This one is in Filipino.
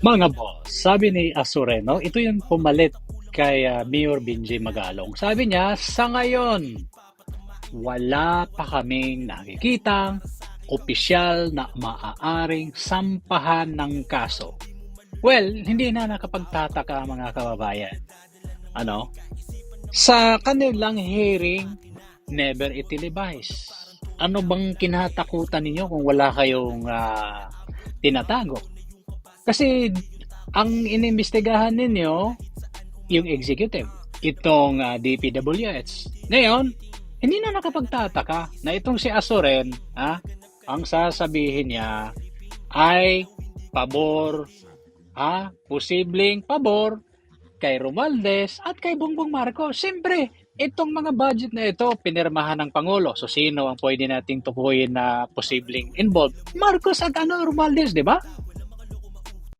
Mga boss, sabi ni Asureno, ito yung pumalit kay Mayor Benji Magalong. Sabi niya, sa ngayon, wala pa kaming nakikitang opisyal na maaaring sampahan ng kaso. Well, hindi na nakapagtataka mga kababayan. Ano? Sa kanilang hearing, never itilibais. Ano bang kinatakutan ninyo kung wala kayong tinatago? Kasi ang inimbestigahan ninyo, yung executive, itong DPWH. Ngayon, hindi na nakapagtataka na itong si Asoren, ang sasabihin niya ay pabor, posibleng pabor kay Romualdez at kay Bongbong Marcos. Siyempre, itong mga budget na ito, pinirmahan ng Pangulo. So, sino ang pwede nating tukuyin na posibleng involved? Marcos at Romualdez, di ba?